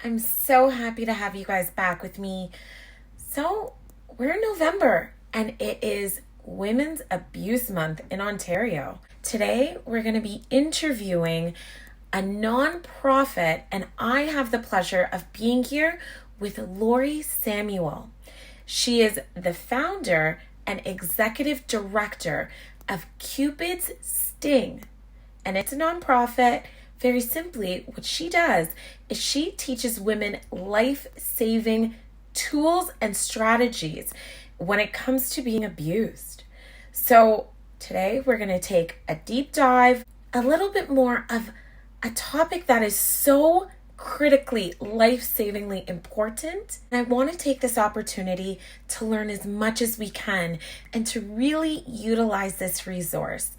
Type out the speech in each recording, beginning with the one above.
I'm so happy to have you guys back with me. So, we're in November and it is Women's Abuse Month in Ontario. Today, we're going to be interviewing a nonprofit, and I have the pleasure of being here with Laurie Samuel. She is the founder and executive director of Cupid's Sting, and it's a nonprofit. Very simply, what she does is she teaches women life saving tools and strategies when it comes to being abused. So, today we're going to take a deep dive, a little bit more of a topic that is so critically life savingly important. And I want to take this opportunity to learn as much as we can and to really utilize this resource.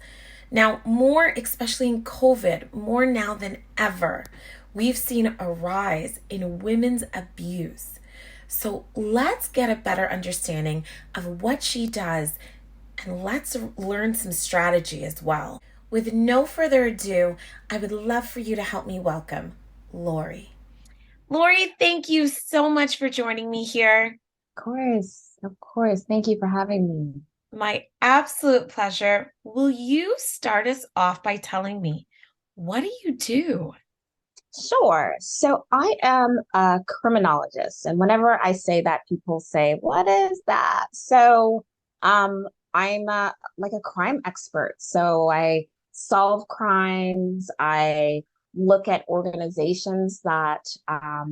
Now, more, especially in COVID, more now than ever, we've seen a rise in women's abuse. So let's get a better understanding of what she does and let's learn some strategy as well. With no further ado, I would love for you to help me welcome Laurie. Laurie, thank you so much for joining me here. Of course, of course. Thank you for having me. My absolute pleasure. Will you start us off by telling me, what do you do? Sure. So I am a criminologist, and whenever I say that, people say, "What is that?" I'm like a crime expert. So I solve crimes. I look at organizations that are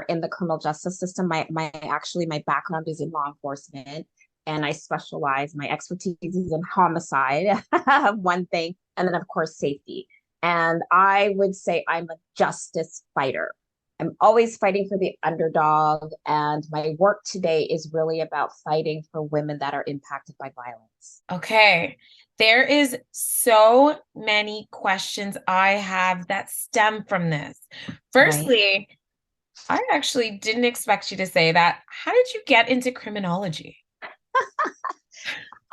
in the criminal justice system. My background is in law enforcement, and I specialize. My expertise is in homicide, one thing, and then of course safety. And I would say I'm a justice fighter. I'm always fighting for the underdog. And my work today is really about fighting for women that are impacted by violence. Okay. There is so many questions I have that stem from this. Right. Firstly, I actually didn't expect you to say that. How did you get into criminology?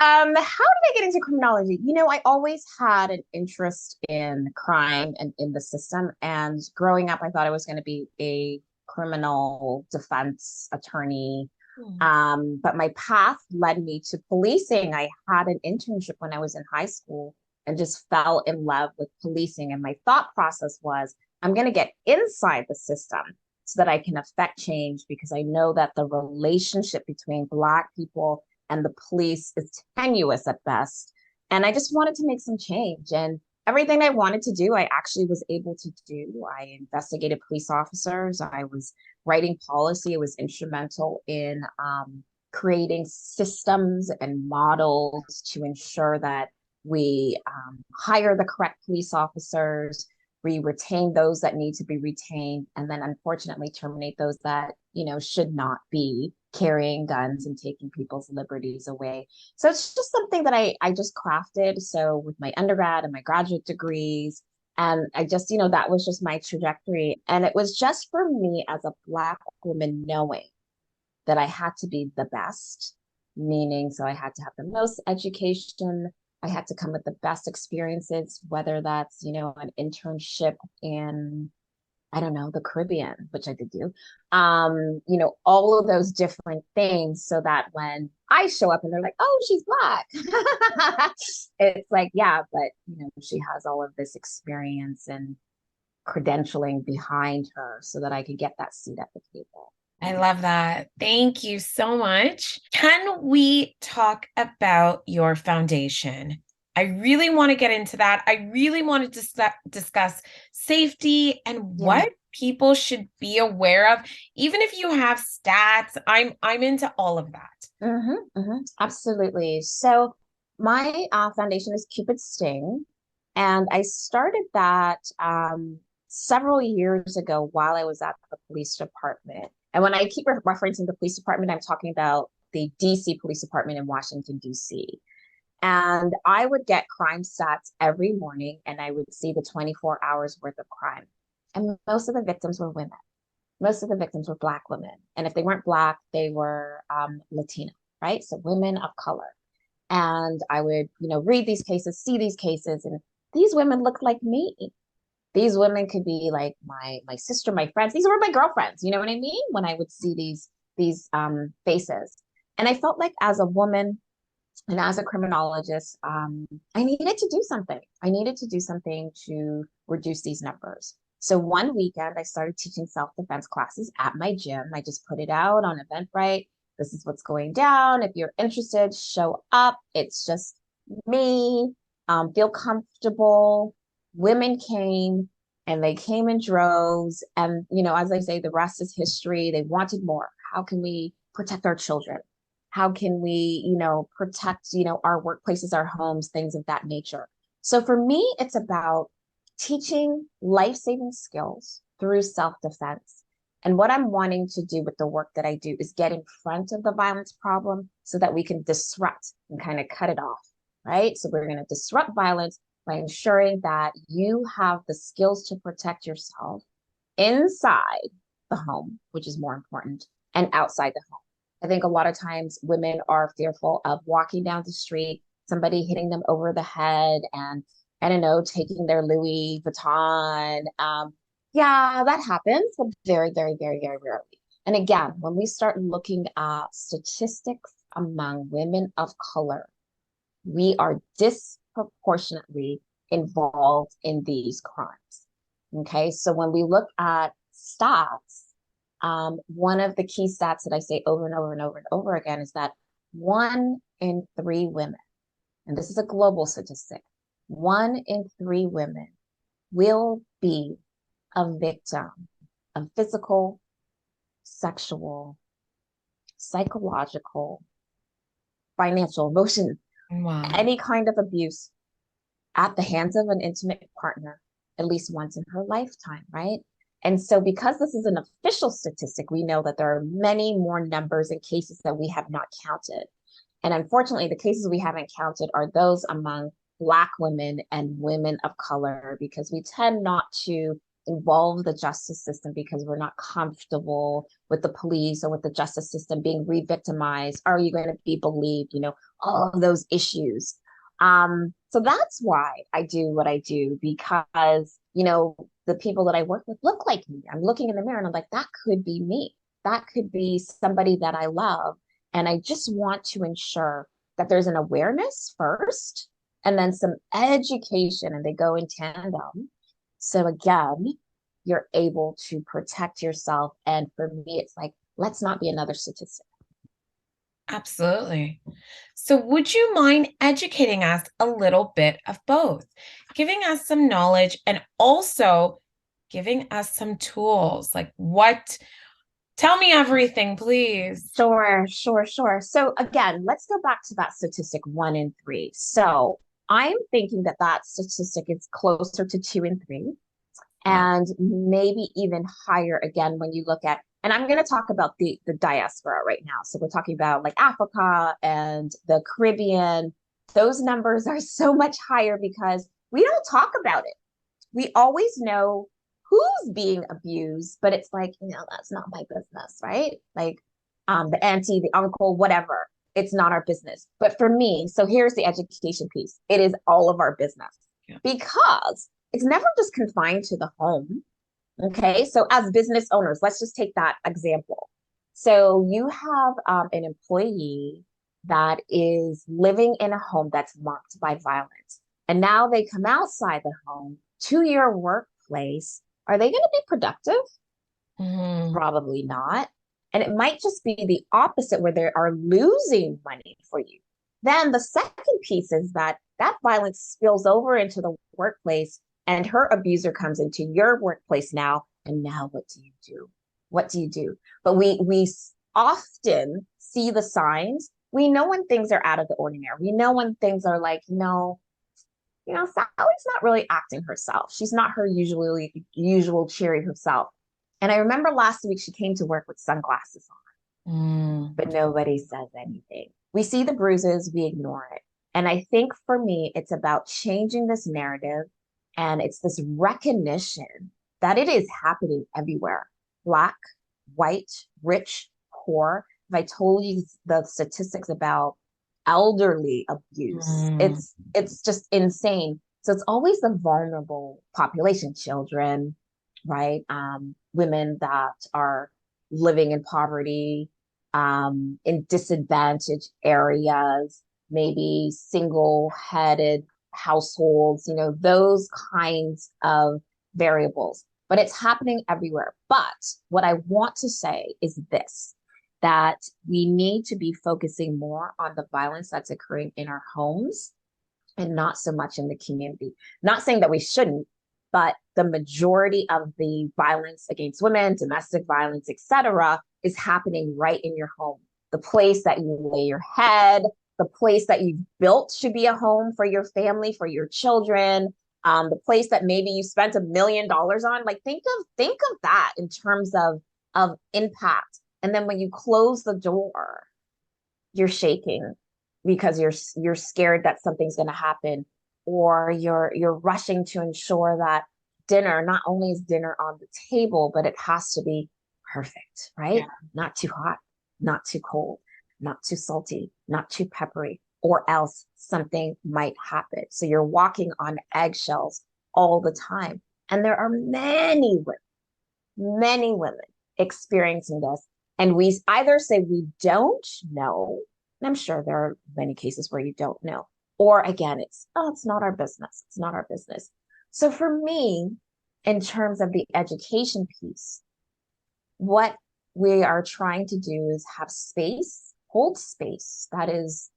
How did I get into criminology? I always had an interest in crime and in the system. And growing up, I thought I was going to be a criminal defense attorney. Hmm. But my path led me to policing. I had an internship when I was in high school and just fell in love with policing. And my thought process was, I'm going to get inside the system so that I can affect change because I know that the relationship between Black people and the police is tenuous at best. And I just wanted to make some change. And everything I wanted to do, I actually was able to do. I investigated police officers. I was writing policy. It was instrumental in creating systems and models to ensure that we hire the correct police officers, we retain those that need to be retained, and then unfortunately terminate those that should not be carrying guns and taking people's liberties away. So it's just something that I just crafted. So with my undergrad and my graduate degrees, and I just, that was just my trajectory. And it was just for me as a Black woman knowing that I had to be the best, meaning, so I had to have the most education. I had to come with the best experiences, whether that's, an internship in, I don't know, the Caribbean, which I did do. All of those different things so that when I show up and they're like, oh, she's Black. It's like, yeah, but she has all of this experience and credentialing behind her so that I could get that seat at the table. I love that. Thank you so much. Can we talk about your foundation? I really want to get into that. I really want to discuss safety and Yeah. what people should be aware of. Even if you have stats, I'm into all of that. Absolutely. So my foundation is Cupid Sting, and I started that several years ago while I was at the police department. And when I keep referencing the police department, I'm talking about the DC Police Department in Washington, DC. And I would get crime stats every morning, and I would see the 24 hours worth of crime. And most of the victims were women. Most of the victims were Black women. And if they weren't Black, they were Latino, right? So women of color. And I would, read these cases, see these cases, and these women looked like me. These women could be like my sister, my friends. These were my girlfriends. You know what I mean? When I would see these faces, and I felt like as a woman and as a criminologist, I needed to do something. I needed to do something to reduce these numbers. So one weekend, I started teaching self-defense classes at my gym. I just put it out on Eventbrite. This is what's going down. If you're interested, show up. It's just me. Feel comfortable. Women came and they came in droves. And, as I say, the rest is history. They wanted more. How can we protect our children? How can we, protect, our workplaces, our homes, things of that nature? So for me, it's about teaching life-saving skills through self-defense. And what I'm wanting to do with the work that I do is get in front of the violence problem so that we can disrupt and kind of cut it off, right? So we're going to disrupt violence by ensuring that you have the skills to protect yourself inside the home, which is more important, and outside the home. I think a lot of times women are fearful of walking down the street, somebody hitting them over the head, and I don't know, taking their Louis Vuitton. Yeah, that happens, but very, very, very, very rarely. And again, when we start looking at statistics among women of color, we are disproportionately involved in these crimes. Okay, so when we look at stats, one of the key stats that I say over and over and over and over again is that 1 in 3 women, and this is a global statistic, 1 in 3 women will be a victim of physical, sexual, psychological, financial, emotion, Wow. any kind of abuse at the hands of an intimate partner at least once in her lifetime, right? And so, because this is an official statistic, we know that there are many more numbers and cases that we have not counted. And unfortunately, the cases we haven't counted are those among Black women and women of color, because we tend not to involve the justice system because we're not comfortable with the police or with the justice system being re-victimized. Are you going to be believed? All of those issues. So that's why I do what I do, because, the people that I work with look like me. I'm looking in the mirror and I'm like, that could be me. That could be somebody that I love. And I just want to ensure that there's an awareness first and then some education, and they go in tandem. So again, you're able to protect yourself. And for me, it's like, let's not be another statistic. Absolutely. So, would you mind educating us a little bit of both, giving us some knowledge and also giving us some tools? Like, what? Tell me everything, please. Sure, sure, sure. So again, let's go back to that statistic 1 in 3. So I'm thinking that that statistic is closer to 2 in 3, Wow. and maybe even higher again when you look at, and I'm going to talk about the diaspora right now. So we're talking about like Africa and the Caribbean. Those numbers are so much higher because we don't talk about it. We always know who's being abused, but it's like, that's not my business, right? Like the auntie, the uncle, whatever. It's not our business. But for me, so here's the education piece. It is all of our business Yeah. because it's never just confined to the home. Okay. So as business owners, let's just take that example. So you have an employee that is living in a home that's marked by violence. And now they come outside the home to your workplace. Are they going to be productive? Mhm. Probably not. And it might just be the opposite where they are losing money for you. Then the second piece is that that violence spills over into the workplace and her abuser comes into your workplace now. And now what do you do? What do you do? But we often see the signs. We know when things are out of the ordinary. We know when things are like, no, Sally's not really acting herself. She's not her usual cheery herself. And I remember last week she came to work with sunglasses on, Mm. but nobody says anything. We see the bruises, we ignore it. And I think for me, it's about changing this narrative, and it's this recognition that it is happening everywhere. Black, white, rich, poor. If I told you the statistics about elderly abuse, Mm. it's just insane. So it's always the vulnerable population, children, right? Women that are living in poverty, in disadvantaged areas, maybe single-headed households, those kinds of variables. But it's happening everywhere. But what I want to say is this, that we need to be focusing more on the violence that's occurring in our homes and not so much in the community. Not saying that we shouldn't, but the majority of the violence against women, domestic violence, etc., is happening right in your home. The place that you lay your head, the place that you've built should be a home for your family, for your children. The place that maybe you spent $1 million on. Like think of that in terms of impact. And then when you close the door, you're shaking because you're scared that something's going to happen, or you're rushing to ensure that dinner, not only is dinner on the table, but it has to be perfect, right? Yeah. Not too hot, not too cold, not too salty, not too peppery, or else something might happen. So you're walking on eggshells all the time. And there are many women experiencing this. And we either say we don't know, and I'm sure there are many cases where you don't know, or again, it's not our business. It's not our business. So for me, in terms of the education piece, what we are trying to do is have space, hold space that is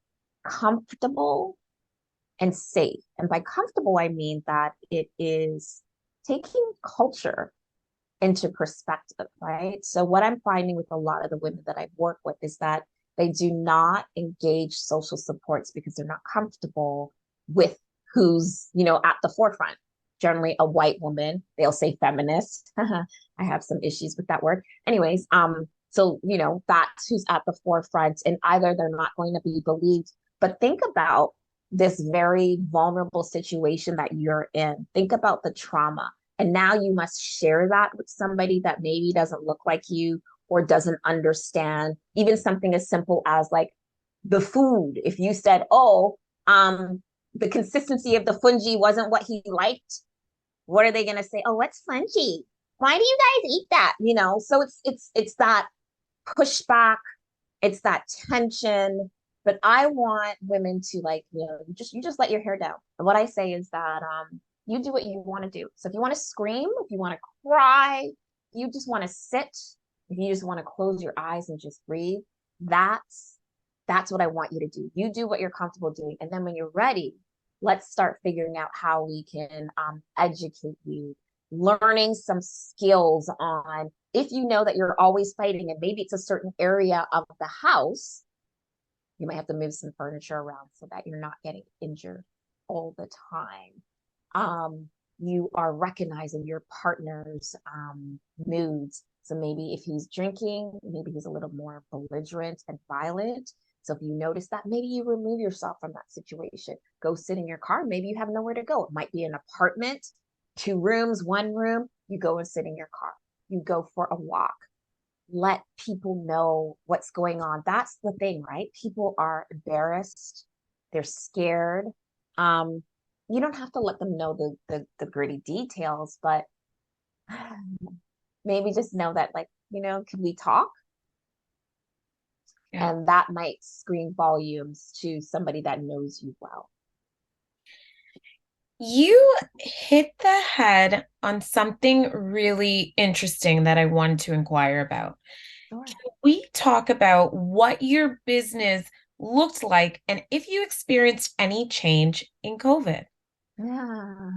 comfortable and safe. And by comfortable, I mean that it is taking culture into perspective, right? So what I'm finding with a lot of the women that I work with is that they do not engage social supports because they're not comfortable with who's, at the forefront. Generally a white woman, they'll say feminist. I have some issues with that word. Anyways, so that's who's at the forefront, and either they're not going to be believed. But think about this very vulnerable situation that you're in. Think about the trauma. And now you must share that with somebody that maybe doesn't look like you or doesn't understand even something as simple as like the food. If you said, oh, the consistency of the fungi wasn't what he liked, what are they going to say? Oh, what's fungi? Why do you guys eat that? So it's that pushback, it's that tension. But I want women to, like, you just let your hair down. And what I say is that you do what you want to do. So if you want to scream, if you want to cry, if you just want to sit, if you just want to close your eyes and just breathe, that's what I want you to do. You do what you're comfortable doing. And then when you're ready, let's start figuring out how we can educate you, learning some skills on, if you know that you're always fighting and maybe it's a certain area of the house, you might have to move some furniture around so that you're not getting injured all the time. You are recognizing your partner's moods. So maybe if he's drinking, maybe he's a little more belligerent and violent. So if you notice that, maybe you remove yourself from that situation. Go sit in your car. Maybe you have nowhere to go. It might be an apartment, 2 rooms, 1 room. You go and sit in your car. You go for a walk. Let people know what's going on. That's the thing, right? People are embarrassed. They're scared. You don't have to let them know the gritty details, but maybe just know that, like, can we talk? Yeah. And that might scream volumes to somebody that knows you well. You hit the head on something really interesting that I wanted to inquire about. Sure. Can we talk about what your business looked like and if you experienced any change in COVID? Yeah.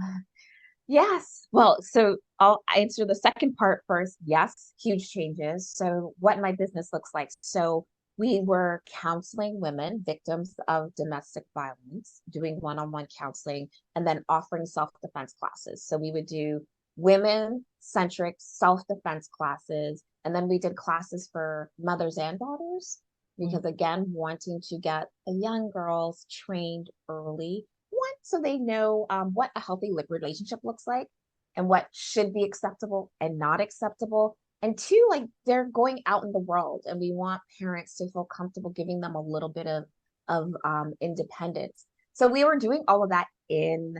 Yes. Well, so I'll answer the second part first. Yes, huge changes. So, what my business looks like. So, we were counseling women, victims of domestic violence, doing one-on-one counseling, and then offering self-defense classes. So, we would do women-centric self-defense classes, and then we did classes for mothers and daughters, because again, wanting to get the young girls trained early, one, so they know what a healthy relationship looks like and what should be acceptable and not acceptable. And two, like, they're going out in the world, and we want parents to feel comfortable giving them a little bit of independence. So we were doing all of that in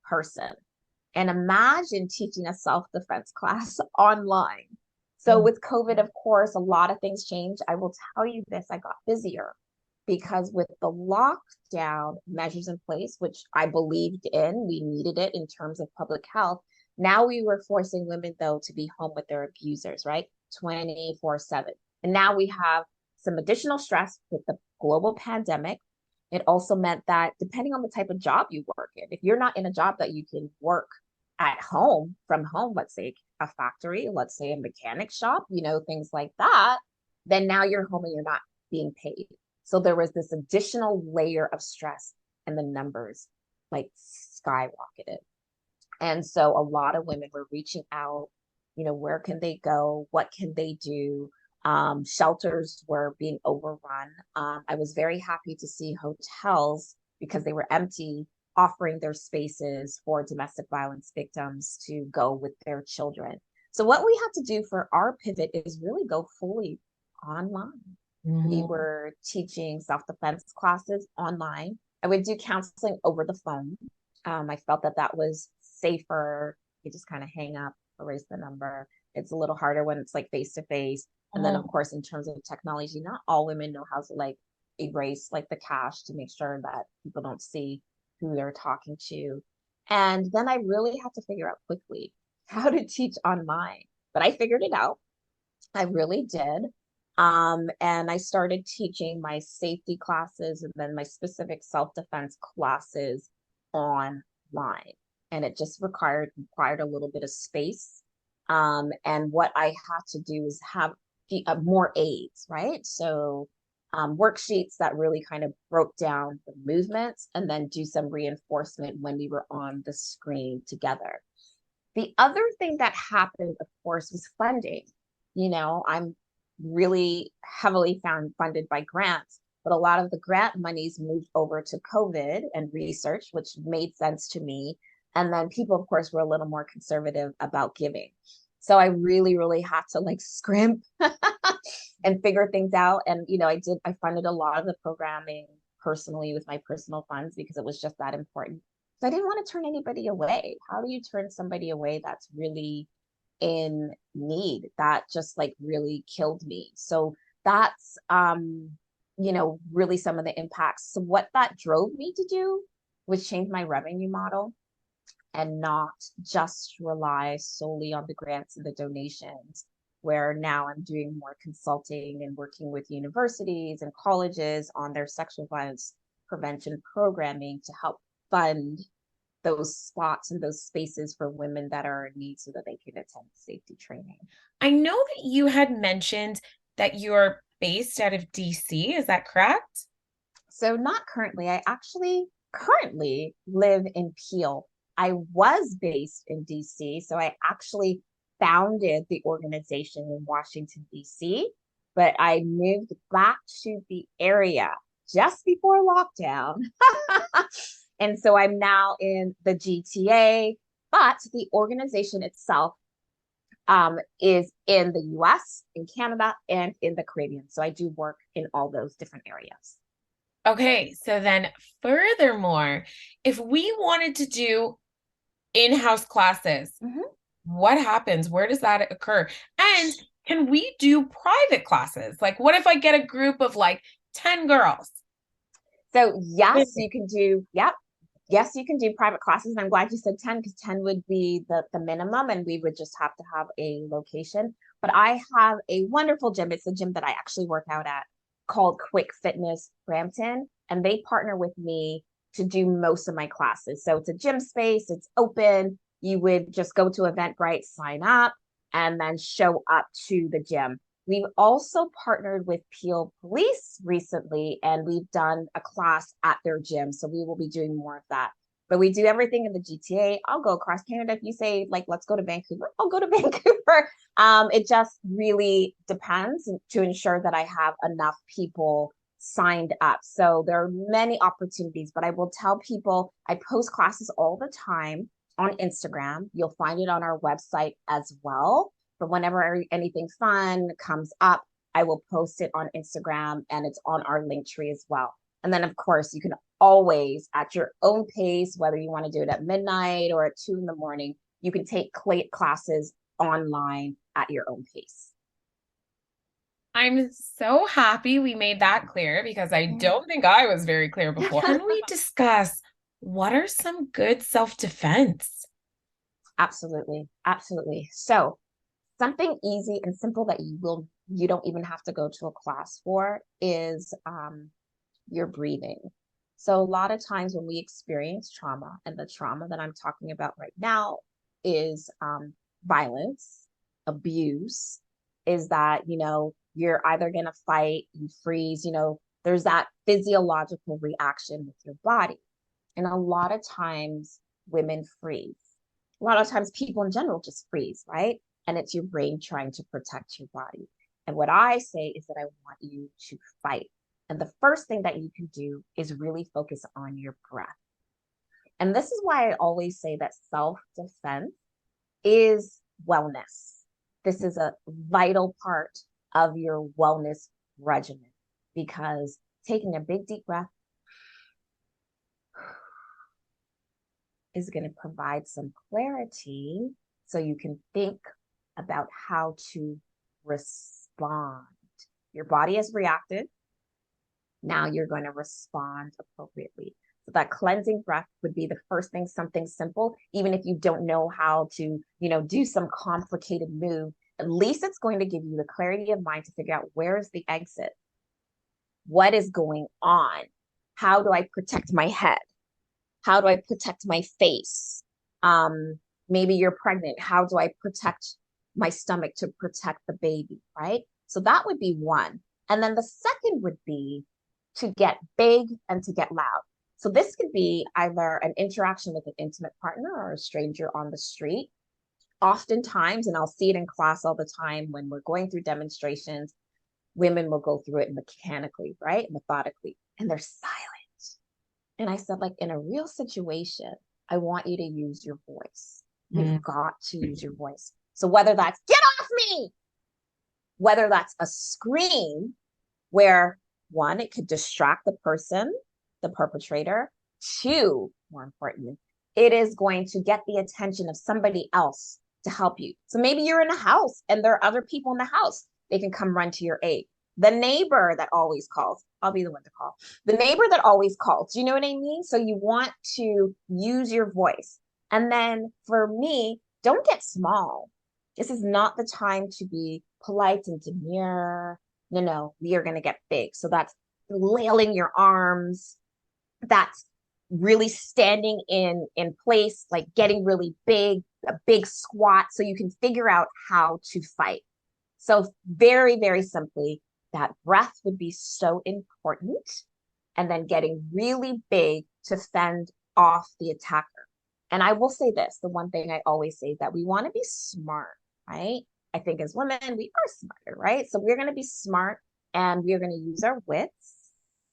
person. And imagine teaching a self-defense class online. So Mm. with COVID, of course, a lot of things changed. I will tell you this, I got busier because with the lockdown measures in place, which I believed in, we needed it in terms of public health. Now we were forcing women, though, to be home with their abusers, right? 24/7. And now we have some additional stress with the global pandemic. It also meant that depending on the type of job you work in, if you're not in a job that you can work at home, from home, let's say a factory, let's say a mechanic shop, things like that, then now you're home and you're not being paid. So there was this additional layer of stress and the numbers like skyrocketed. And so a lot of women were reaching out, where can they go? What can they do? Shelters were being overrun. I was very happy to see hotels, because they were empty, offering their spaces for domestic violence victims to go with their children. So what we had to do for our pivot is really go fully online. We Mhm. were teaching self-defense classes online. I would do counseling over the phone. I felt that that was safer. You just kind of hang up, erase the number. It's a little harder when it's like face to face. And then, of Oh, course, in terms of technology, not all women know how to like erase like the cache to make sure that people don't see who they're talking to. And then I really had to figure out quickly how to teach online. But I figured it out. I really did. And I started teaching my safety classes and then my specific self-defense classes online. And it just required a little bit of space. And what I had to do is have more aids, right? So worksheets that really kind of broke down the movements and then do some reinforcement when we were on the screen together. The other thing that happened, of course, was funding. I'm really heavily funded by grants, but a lot of the grant monies moved over to COVID and research, which made sense to me. And then people, of course, were a little more conservative about giving. So I really, really had to like scrimp and figure things out. And, I funded a lot of the programming personally with my personal funds because it was just that important. So I didn't want to turn anybody away. How do you turn somebody away that's really in need? That just like really killed me. So that's really some of the impacts. So what that drove me to do was change my revenue model and not just rely solely on the grants and the donations, where now I'm doing more consulting and working with universities and colleges on their sexual violence prevention programming to help fund those spots and those spaces for women that are in need so that they can attend safety training. I know that you had mentioned that you're based out of DC. Is that correct? So not currently. I actually currently live in Peel. I was based in DC, so I actually founded the organization in Washington, DC, but I moved back to the area just before lockdown. And so I'm now in the GTA, but the organization itself is in the US, in Canada, and in the Caribbean. So I do work in all those different areas. Okay, so then furthermore, if we wanted to do in-house classes, Mhm. what happens? Where does that occur? And can we do private classes? Like, what if I get a group of like 10 girls? So yes, you can do, yep. Yes, you can do private classes. And I'm glad you said 10 because 10 would be the minimum and we would just have to have a location. But I have a wonderful gym. It's a gym that I actually work out at called Quick Fitness Brampton. And they partner with me to do most of my classes. So it's a gym space, it's open. You would just go to Eventbrite, sign up, and then show up to the gym. We've also partnered with Peel Police recently, and we've done a class at their gym. So we will be doing more of that. But we do everything in the GTA. I'll go across Canada. If you say, like, let's go to Vancouver, I'll go to Vancouver. It just really depends to ensure that I have enough people signed up. So there are many opportunities, but I will tell people I post classes all the time on Instagram. You'll find it on our website as well. But whenever anything fun comes up, I will post it on Instagram and it's on our link tree as well. And then, of course, you can always, at your own pace, whether you want to do it at midnight or at 2 in the morning, you can take classes online at your own pace. I'm so happy we made that clear because I don't think I was very clear before. Can we discuss what are some good self-defense? Absolutely. Absolutely. So something easy and simple that you don't even have to go to a class for is your breathing. So a lot of times when we experience trauma, and the trauma that I'm talking about right now is violence, abuse, is that, you're either going to fight, you freeze, there's that physiological reaction with your body. And a lot of times women freeze. A lot of times people in general just freeze, right? And it's your brain trying to protect your body. And what I say is that I want you to fight. And the first thing that you can do is really focus on your breath. And this is why I always say that self-defense is wellness. This is a vital part of your wellness regimen, because taking a big deep breath is going to provide some clarity so you can think about how to respond. Your body has reacted. Now you're going to respond appropriately. So that cleansing breath would be the first thing, something simple. Even if you don't know how to, do some complicated move, at least it's going to give you the clarity of mind to figure out, where is the exit? What is going on? How do I protect my head? How do I protect my face? Maybe you're pregnant. How do I protect my stomach to protect the baby, right? So that would be one. And then the second would be to get big and to get loud. So this could be either an interaction with an intimate partner or a stranger on the street. Oftentimes, and I'll see it in class all the time when we're going through demonstrations, women will go through it mechanically, right? Methodically, and they're silent. And I said, like, in a real situation, I want you to use your voice. You've got to use your voice. So whether that's "get off me," whether that's a scream where, one, it could distract the person, the perpetrator. Two, more importantly, it is going to get the attention of somebody else to help you. So maybe you're in a house and there are other people in the house. They can come run to your aid. The neighbor that always calls, I'll be the one to call. The neighbor that always calls, do you know what I mean? So you want to use your voice. And then for me, don't get small. This is not the time to be polite and demure. No, we are going to get big. So that's flailing your arms. That's really standing in place, like getting really big, a big squat, so you can figure out how to fight. So very, very simply, that breath would be so important. And then getting really big to fend off the attacker. And I will say this, the one thing I always say is that we want to be smart, right? I think as women, we are smarter, right? So we're going to be smart and we're going to use our wits,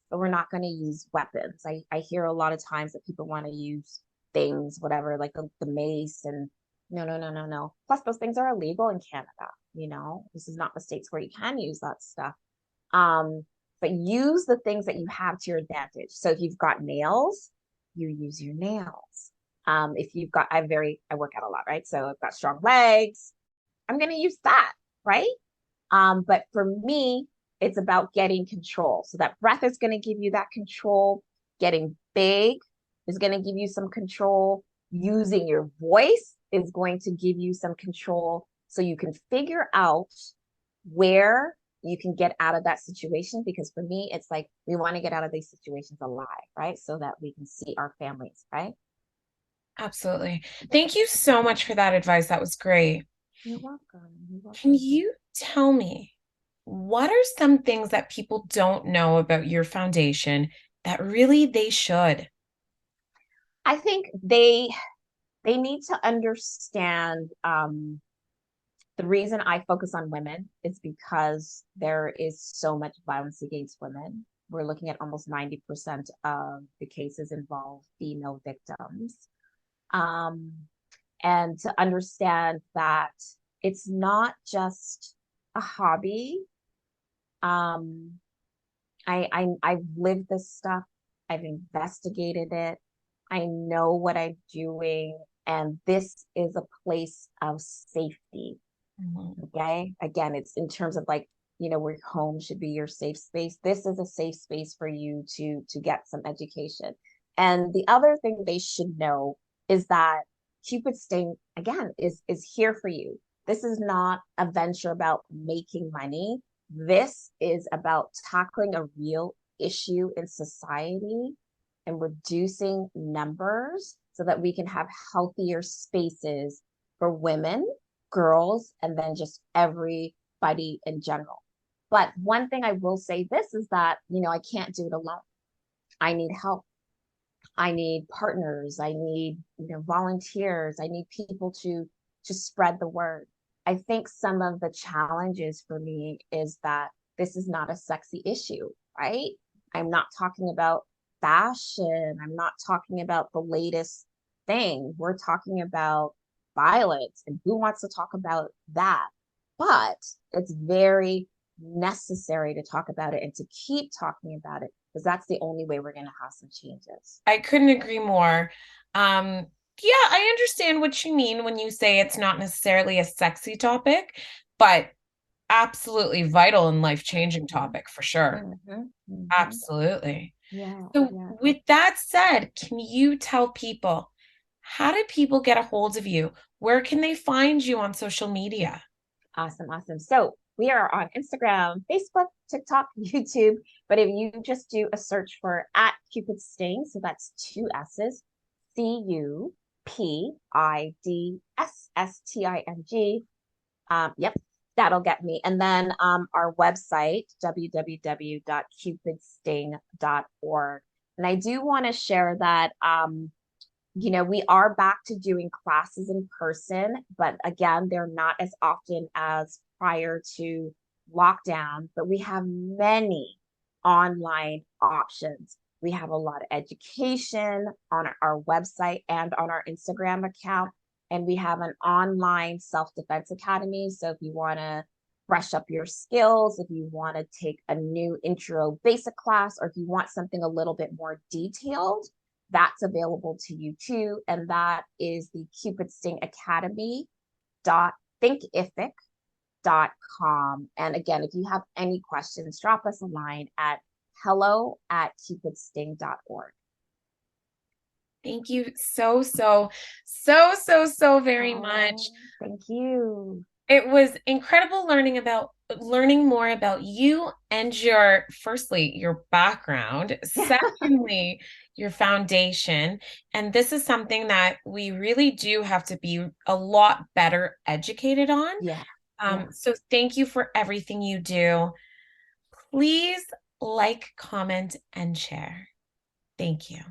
but we're not going to use weapons. I hear a lot of times that people want to use things, whatever, like the mace, and no, no, no, no, no. Plus, those things are illegal in Canada. This is not the states where you can use that stuff. But use the things that you have to your advantage. So if you've got nails, you use your nails. If you've got, I work out a lot, right? So I've got strong legs. I'm going to use that, right? But for me, it's about getting control. So that breath is going to give you that control. Getting big is going to give you some control. Using your voice is going to give you some control, so you can figure out where you can get out of that situation. Because for me, it's like, we want to get out of these situations alive, right? So that we can see our families, right? Absolutely. Thank you so much for that advice. That was great. You're welcome. You're Can welcome. you tell me, what are some things that people don't know about your foundation that really they should? I think they need to understand, the reason I focus on women is because there is so much violence against women. We're looking at almost 90% of the cases involve female victims. Um, and to understand that it's not just a hobby. Um, I've lived this stuff. I've investigated it. I know what I'm doing, and this is a place of safety. Mhm. Okay. Again, it's in terms of like, where home should be your safe space. This is a safe space for you to get some education. And the other thing they should know is that Cupid Sting, again, is here for you. This is not a venture about making money. This is about tackling a real issue in society and reducing numbers so that we can have healthier spaces for women, girls, and then just everybody in general. But one thing I will say this is that, I can't do it alone. I need help. I need partners. I need, volunteers. I need people to spread the word. I think some of the challenges for me is that this is not a sexy issue, right? I'm not talking about fashion. I'm not talking about the latest thing. We're talking about violence, and who wants to talk about that? But it's very necessary to talk about it and to keep talking about it because that's the only way we're going to have some changes. I couldn't agree more. Um, yeah, I understand what you mean when you say it's not necessarily a sexy topic, but absolutely vital and life-changing Mhm, topic for sure. mhm, mhm. Absolutely. Yeah, So, yeah. with that said, can you tell people how do people get a hold of you? Where can they find you on social media? Awesome, awesome. So we are on Instagram, Facebook, TikTok, YouTube. But if you just do a search for at Cupid Sting, so that's two S's, CupidSsting. Yep, that'll get me. And then our website, www.cupidsting.org. And I do want to share that we are back to doing classes in person, but again, they're not as often as prior to lockdown, but we have many online options. We have a lot of education on our website and on our Instagram account. And we have an online self-defense academy. So if you want to brush up your skills, if you want to take a new intro basic class, or if you want something a little bit more detailed, that's available to you too. And that is the Cupid Sting Academy dot thinkific.com. And again, if you have any questions, drop us a line at hello@cupidsting.org. Thank you so very Oh, much. thank you. It was incredible learning more about you and your firstly your background, secondly your foundation, and this is something that we really do have to be a lot better educated on. Yeah, yeah. So thank you for everything you do. Please like, comment, and share. Thank you.